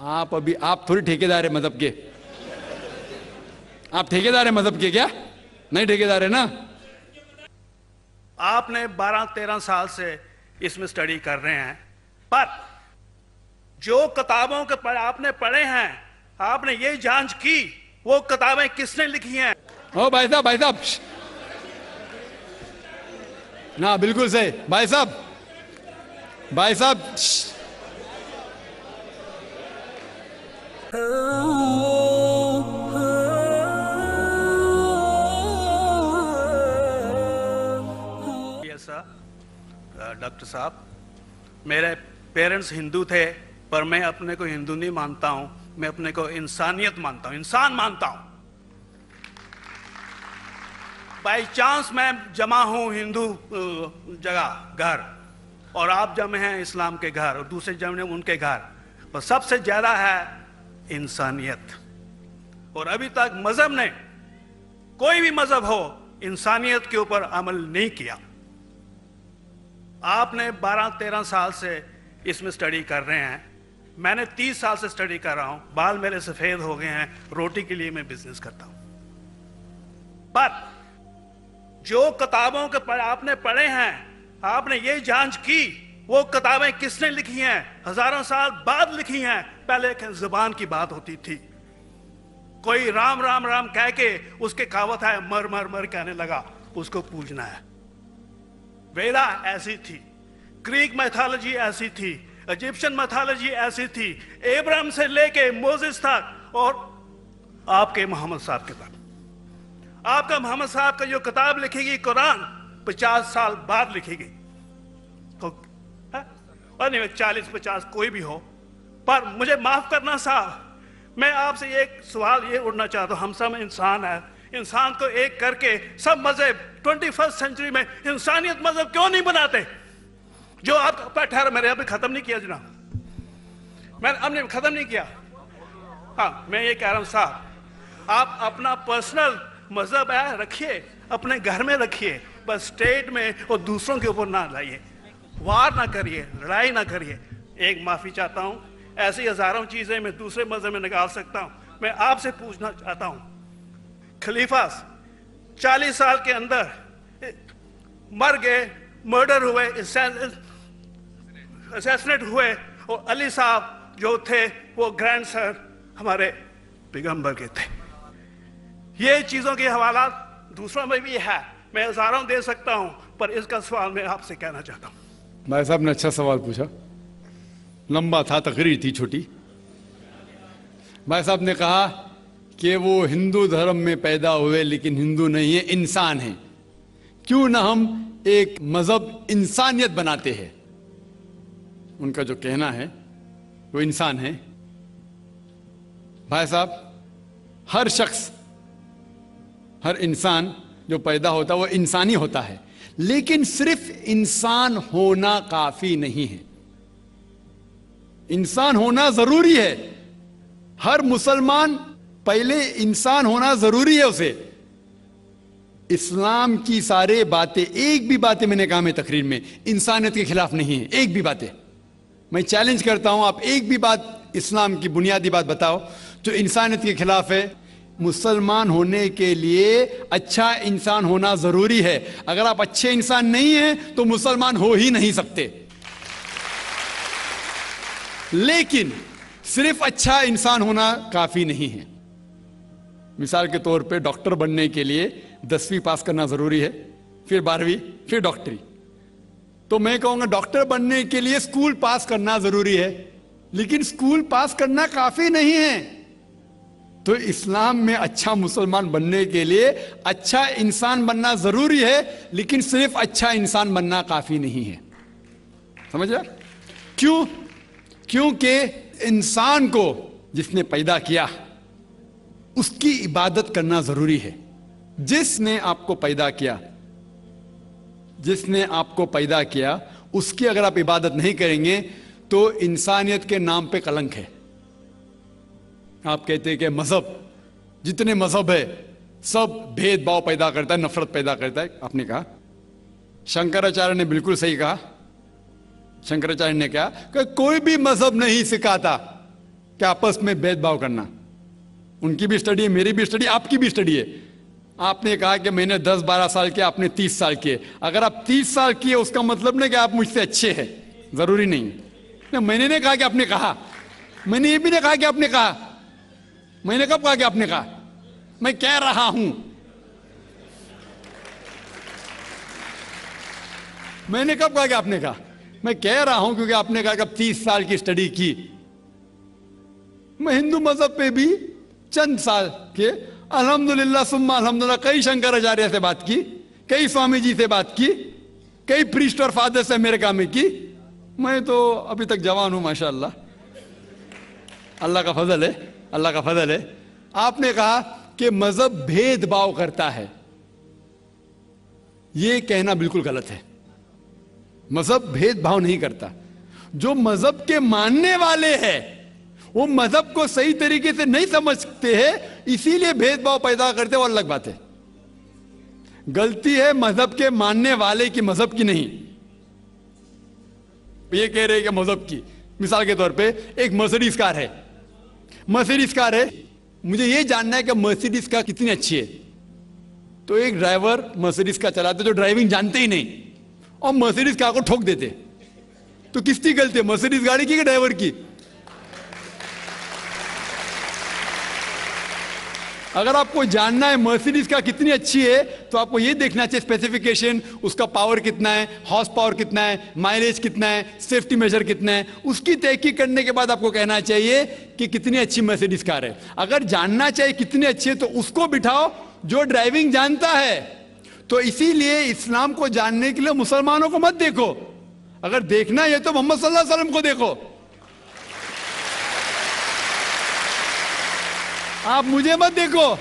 आप थोड़ी ठेकेदार है मजहब के। आप ठेकेदार है मजहब के क्या? नहीं ठेकेदार है ना। आपने 12-13 साल से इसमें स्टडी कर रहे हैं, पर जो किताबों के आपने पढ़े हैं, आपने ये जांच की वो किताबें किसने लिखी हैं? ओ भाई साहब ना, बिल्कुल सही भाई साहब। डॉक्टर साहब, मेरे पेरेंट्स हिंदू थे, पर मैं अपने को हिंदू नहीं मानता हूं, मैं अपने को इंसानियत मानता हूं, इंसान मानता हूं। बाई चांस मैं जमा हूं हिंदू जगह घर, और आप जमे हैं इस्लाम के घर, और दूसरे जमे उनके घर, पर सबसे ज्यादा है इंसानियत। और अभी तक मजहब ने, कोई भी मजहब हो, इंसानियत के ऊपर अमल नहीं किया। आपने 12-13 साल से इसमें स्टडी कर रहे हैं, मैंने 30 साल से स्टडी कर रहा हूं, बाल मेरे सफेद हो गए हैं, रोटी के लिए मैं बिजनेस करता हूं। पर जो किताबों के आपने पढ़े हैं, आपने ये जांच की वो किताबें किसने लिखी हैं? हजारों साल बाद लिखी हैं। पहले एक जुबान की बात होती थी, कोई राम राम राम कह के उसके कहावत है मर मर मर कहने लगा, उसको पूजना है। वेदा ऐसी थी, ग्रीक मैथोलॉजी ऐसी थी, इजिप्शियन मैथोलॉजी ऐसी थी, इब्राहिम से लेके मोसेस तक, और आपके मोहम्मद साहब के तक। आपका मोहम्मद साहब का जो किताब लिखेगी कुरान 50 साल बाद लिखेगी, तो और नहीं 40-50 कोई भी हो। पर मुझे माफ करना साहब, मैं आपसे एक सवाल ये उठना चाहता हूं, हम सब इंसान है, इंसान को एक करके सब मजहब 21st सेंचुरी में इंसानियत मजहब क्यों नहीं बनाते? जो आप ठहर, मैंने अभी खत्म नहीं किया जनाब, मैंने हमने खत्म नहीं किया। हाँ, मैं ये कह रहा हूं साहब, आप अपना पर्सनल मजहब है रखिए, अपने घर में रखिए, बस स्टेट में और दूसरों के ऊपर ना लाइए, वार ना करिए, लड़ाई ना करिए। एक माफी चाहता हूं, ऐसी हजारों चीजें मैं दूसरे मजहब में निकाल सकता हूं। मैं आपसे पूछना चाहता हूं, खलीफा 40 साल के अंदर मर गए, मर्डर हुए, असैसिनेट हुए, और अली साहब जो थे वो ग्रैंडसन हमारे पैगंबर के थे। ये चीजों के हवाला दूसरों में भी है, मैं हजारों दे सकता हूं, पर इसका सवाल मैं आपसे कहना चाहता हूं। भाई साहब ने अच्छा सवाल पूछा, लंबा था, तकरीर थी छोटी। भाई साहब ने कहा कि वो हिंदू धर्म में पैदा हुए लेकिन हिंदू नहीं है, इंसान है। क्यों ना हम एक मजहब इंसानियत बनाते हैं? उनका जो कहना है वो इंसान है। भाई साहब, हर शख्स, हर इंसान जो पैदा होता है वो इंसानी होता है, लेकिन सिर्फ इंसान होना काफी नहीं है। इंसान होना जरूरी है। हर मुसलमान पहले इंसान होना जरूरी है उसे। इस्लाम की सारे बातें, एक भी बातें मैंने कहा मैं तकरीर में, इंसानियत के खिलाफ नहीं है। एक भी बातें मैं चैलेंज करता हूं, आप एक भी बात इस्लाम की बुनियादी बात बताओ जो इंसानियत के खिलाफ है। मुसलमान होने के लिए अच्छा इंसान होना जरूरी है। अगर आप अच्छे इंसान नहीं हैं तो मुसलमान हो ही नहीं सकते। लेकिन सिर्फ अच्छा इंसान होना काफी नहीं है। मिसाल के तौर पे डॉक्टर बनने के लिए 10वीं पास करना जरूरी है, फिर 12वीं, फिर डॉक्टरी। तो मैं कहूंगा डॉक्टर बनने के लिए स्कूल पास करना जरूरी है, लेकिन स्कूल पास करना काफी नहीं है। तो इस्लाम में अच्छा मुसलमान बनने के लिए अच्छा इंसान बनना जरूरी है, लेकिन सिर्फ अच्छा इंसान बनना काफी नहीं है। समझ रहे? क्यों? क्योंकि इंसान को जिसने पैदा किया उसकी इबादत करना जरूरी है। जिसने आपको पैदा किया, जिसने आपको पैदा किया, उसकी अगर आप इबादत नहीं करेंगे तो इंसानियत के नाम पे कलंक है। आप कहते हैं कि मजहब, जितने मजहब है सब भेदभाव पैदा करता है, नफरत पैदा करता है। आपने कहा, शंकराचार्य ने बिल्कुल सही कहा। शंकराचार्य ने कहा कि कोई भी मजहब नहीं सिखाता कि आपस में भेदभाव करना। उनकी भी स्टडी है, मेरी भी स्टडी, आपकी भी स्टडी है। आपने कहा कि मैंने 10-12 साल किया, आपने 30 साल किए। अगर आप 30 साल किए उसका मतलब नहीं कि आप मुझसे अच्छे हैं, जरूरी नहीं। मैंने नहीं कहा कि आपने कहा, मैंने ये भी नहीं कहा कि आपने कहा। मैंने कब कहा कि आपने कहा? मैं कह रहा हूं, मैंने कब कहा कि आपने कहा? मैं कह रहा हूं क्योंकि आपने कहा कि अब 30 साल की स्टडी की। मैं हिंदू मजहब पे भी चंद साल के अल्हम्दुलिल्लाह सुम्मा अल्हम्दुलिल्लाह कई शंकराचार्य से बात की, कई स्वामी जी से बात की, कई प्रीस्ट और फादर से अमेरिका में की। मैं तो अभी तक जवान हूं माशाअल्लाह, अल्लाह का फजल है, अल्लाह का फजल है। आपने कहा कि मजहब भेदभाव करता है, यह कहना बिल्कुल गलत है। मजहब भेदभाव नहीं करता। जो मजहब के मानने वाले हैं वो मजहब को सही तरीके से नहीं समझते हैं, इसीलिए भेदभाव पैदा करते हैं, और अलग बात है। गलती है मजहब के मानने वाले की, मजहब की नहीं। ये कह रहे हैं कि मजहब की, मिसाल के तौर पे एक मर्सिडीज कार है, मर्सिडीज कार है, मुझे ये जानना है कि मर्सिडीज कार कितनी अच्छी है। तो एक ड्राइवर मर्सिडीज कार चलाते जो ड्राइविंग जानते ही नहीं और मर्सिडीज कार को ठोक देते, तो किसकी गलती है, मर्सिडीज गाड़ी की कि ड्राइवर की? अगर आपको जानना है मर्सिडीज कार कितनी अच्छी है तो आपको यह देखना चाहिए स्पेसिफिकेशन, उसका पावर कितना है, हॉर्स पावर कितना है, माइलेज कितना है, सेफ्टी मेजर कितना है। उसकी तहकीक करने के बाद आपको कहना चाहिए कि कितनी अच्छी मर्सिडीज कार है। अगर जानना चाहिए कितनी अच्छी है तो उसको बिठाओ जो ड्राइविंग जानता है। तो इसीलिए इस्लाम को जानने के लिए मुसलमानों को मत देखो, अगर देखना है तो मोहम्मद सल्लल्लाहु अलैहि वसल्लम को देखो। आप मुझे मत देखो,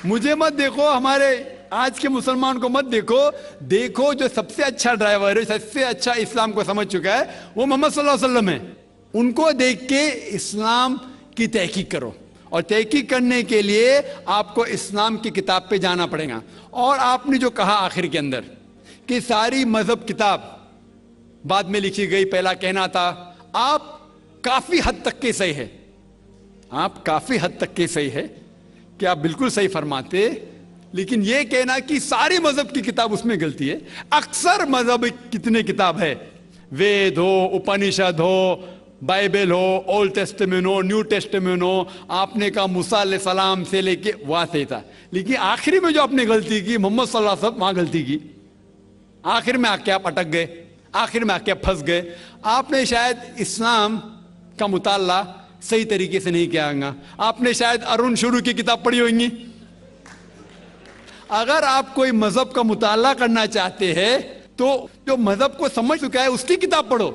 मुझे मत देखो, हमारे आज के मुसलमान को मत देखो। देखो जो सबसे अच्छा ड्राइवर है, सबसे अच्छा इस्लाम को समझ चुका है, वो मोहम्मद सल्लल्लाहु अलैहि वसल्लम है। उनको देख के इस्लाम की तहकीक करो, और तहकीक करने के लिए आपको इस्लाम की किताब पे जाना पड़ेगा। और आपने जो कहा आखिर के अंदर कि सारी मजहब किताब बाद में लिखी गई, पहला कहना था, आप काफी हद तक के सही है, आप काफी हद तक के सही है कि आप बिल्कुल सही फरमाते, लेकिन यह कहना कि सारी मजहब की किताब उसमें गलती है। अक्सर मजहब कितने किताब है, वेद हो, उपनिषद हो, बाइबल हो, ओल्ड टेस्टामेंट हो, न्यू टेस्टामेंट हो, आपने कहा मूसा अलैहिस्सलाम से लेके वहां से था, लेकिन आखिरी में जो आपने गलती की मोहम्मद सल्लल्लाहु अलैहि वसल्लम, वहां गलती की। आखिर में आके आप अटक गए, आखिर में आके आप फंस गए। आपने शायद इस्लाम का मुताला सही तरीके से नहीं किया होगा, आपने शायद अरुण शुरू की किताब पढ़ी होगी। अगर आप कोई मजहब का मुताला करना चाहते हैं तो जो मजहब को समझ चुका है उसकी किताब पढ़ो।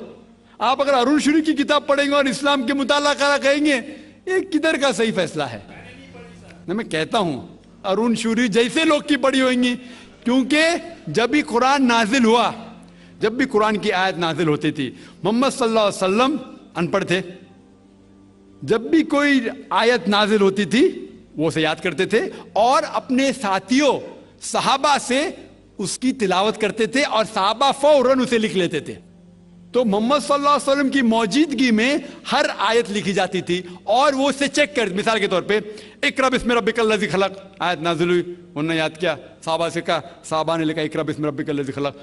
आप अगर अरुण शुरू की किताब पढ़ेंगे और इस्लाम के मुताला करा कहेंगे, ये किधर का सही फैसला है? मैं कहता हूं अरुण शुरू जैसे लोग की पढ़ी होंगी, क्योंकि जब भी कुरान नाजिल हुआ, जब भी कुरान की आयत नाजिल होती थी, मोहम्मद सल्लल्लाहु अलैहि वसल्लम अनपढ़ थे। जब भी कोई आयत नाजिल होती थी वो उसे याद करते थे और अपने साथियों सहाबा से उसकी तिलावत करते थे, और सहाबा फौरन उसे लिख लेते थे। तो मोहम्मद सल्लल्लाहु अलैहि वसल्लम की मौजूदगी में हर आयत लिखी जाती थी और वो उसे चेक कर, मिसाल के तौर पे इक़रा बिस्मि रब्बिकल लज़ी खलक़ आयत नाजिल हुई, उन्होंने याद किया, सहाबा से कहा, सहाबा ने लिखा इक़रा बिस्मि रब्बिकल लज़ी खलक़,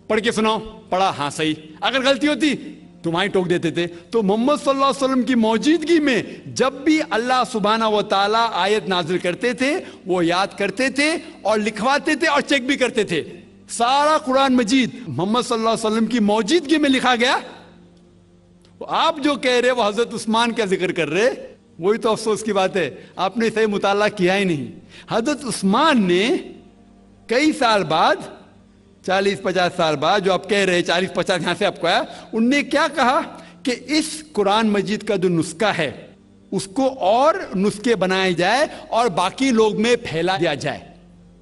पढ़ के सुनाओ, पढ़ा, हाँ सही। अगर गलती होती तो वहीं टोक देते थे। तो मोहम्मद सल्लल्लाहु अलैहि वसल्लम की मौजूदगी में जब भी अल्लाह सुब्हानहू व तआला आयत नाजिल करते थे वो याद करते थे और लिखवाते थे और चेक भी करते थे। सारा कुरान मजीद मोहम्मद सल्लल्लाहु अलैहि वसल्लम की मौजूदगी में लिखा गया। आप जो कह रहे वो हजरत उस्मान का जिक्र कर रहे, वही तो अफसोस की बात है, आपने सही मुताला किया ही नहीं। हजरत उस्मान ने कई साल बाद, 40-50 साल बाद, जो आप कह रहे 40-50 यहां से आपको आया, उनने क्या कहा कि इस कुरान मजीद का जो नुस्खा है उसको और नुस्खे बनाए जाए और बाकी लोग में फैला दिया जाए,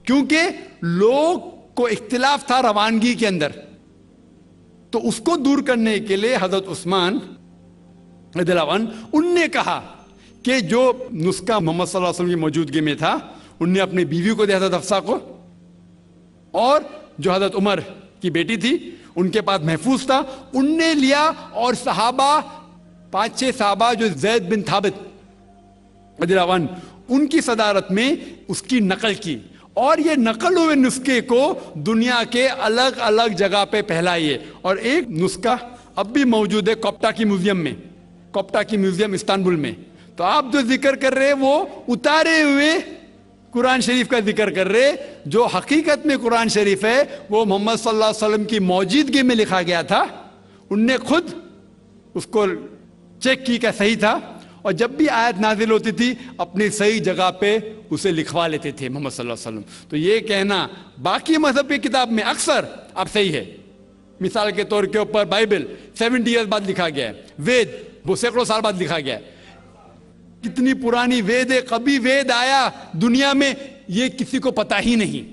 क्योंकि लोग को इख्तिलाफ था रवानगी के अंदर। तो उसको दूर करने के लिए हजरत उस्मान रज़ियल्लाहु अन्हु उनने कहा कि जो नुस्खा मोहम्मद सल्लल्लाहु अलैहि वसल्लम की मौजूदगी में था, उनने अपनी बीवी को दिया, हजरत हफ्सा को, और जो हजरत उमर की बेटी थी उनके पास महफूज था, उनने लिया और सहाबा 5-6 साहबा जो जैद बिन थाबित रज़ियल्लाहु अन्हु, उनकी सदारत में उसकी नकल की, और ये नकल हुए नुस्खे को दुनिया के अलग अलग जगह पे फैलाइए। और एक नुस्खा अब भी मौजूद है कोप्टा की म्यूजियम में, कोप्टा की म्यूजियम इस्तांबुल में। तो आप जो जिक्र कर रहे हैं वो उतारे हुए कुरान शरीफ का जिक्र कर रहे, जो हकीकत में कुरान शरीफ है वो मोहम्मद सल्लल्लाहु अलैहि वसल्लम की मौजूदगी में लिखा गया था। उनने खुद उसको चेक की क्या सही था, और जब भी आयत नाजिल होती थी अपनी सही जगह पे उसे लिखवा लेते थे मोहम्मद सल्लल्लाहु अलैहि वसल्लम। तो ये कहना बाकी मजहब की किताब में अक्सर अब सही है। मिसाल के तौर के ऊपर बाइबल 70 ईयर्स बाद लिखा गया है, वेद वो सैकड़ों साल बाद लिखा गया है। कितनी पुरानी वेद है, कभी वेद आया दुनिया में ये किसी को पता ही नहीं।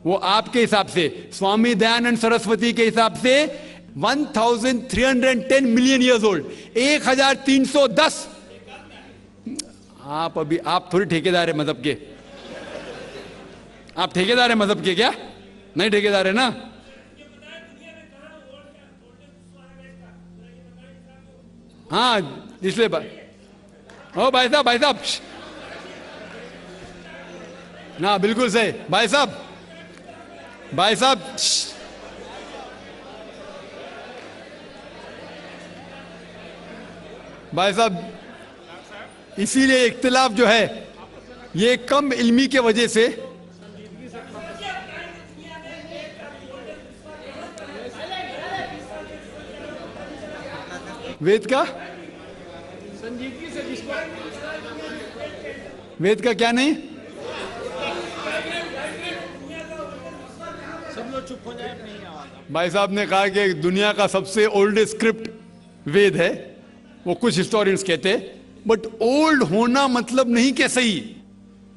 वो आपके हिसाब से, स्वामी दयानंद सरस्वती के हिसाब से 1310 मिलियन ईयर्स ओल्ड, 1310। आप थोड़ी ठेकेदार है मजहब के, आप ठेकेदार है मजहब के क्या? नहीं ठेकेदार है ना। हाँ इसलिए ओ भाई साहब ना, बिल्कुल सही भाई साहब भाई साहब, इसीलिए इख्तिलाफ जो है ये कम इल्मी के वजह से। वेद का संजीदगी से, वेद का क्या नहीं, सब लोग चुप हो जाए। भाई साहब ने कहा कि दुनिया का सबसे ओल्डेस्ट स्क्रिप्ट वेद है, वो कुछ हिस्टोरियंस कहते हैं। बट ओल्ड होना मतलब नहीं कि सही,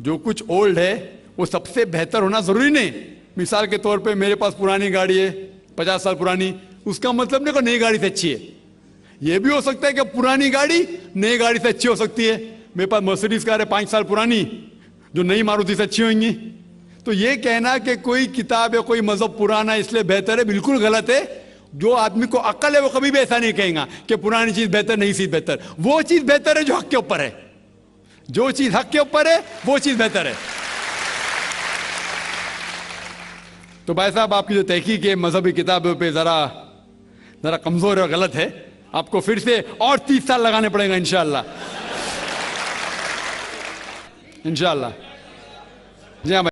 जो कुछ ओल्ड है वो सबसे बेहतर होना जरूरी नहीं। मिसाल के तौर पे मेरे पास पुरानी गाड़ी है 50 साल पुरानी, उसका मतलब नहीं कि नई गाड़ी से अच्छी है। ये भी हो सकता है कि पुरानी गाड़ी नई गाड़ी से अच्छी हो सकती है। मेरे पास मर्सिडीज कार है 5 साल पुरानी, जो नई मारुति से अच्छी होंगी। तो ये कहना कि कोई किताब या कोई मजहब पुराना इसलिए बेहतर है, बिल्कुल गलत है। जो आदमी को अक्ल है वो कभी भी ऐसा नहीं कहेगा कि पुरानी चीज बेहतर, नई चीज बेहतर। वो चीज बेहतर है जो हक के ऊपर है, जो चीज हक के ऊपर है वो चीज बेहतर है। तो भाई साहब, आपकी जो तहकीक है मजहबी किताबों पे जरा कमजोर और गलत है। आपको फिर से और 30 साल लगाने पड़ेगा इंशाअल्लाह। जी हाँ।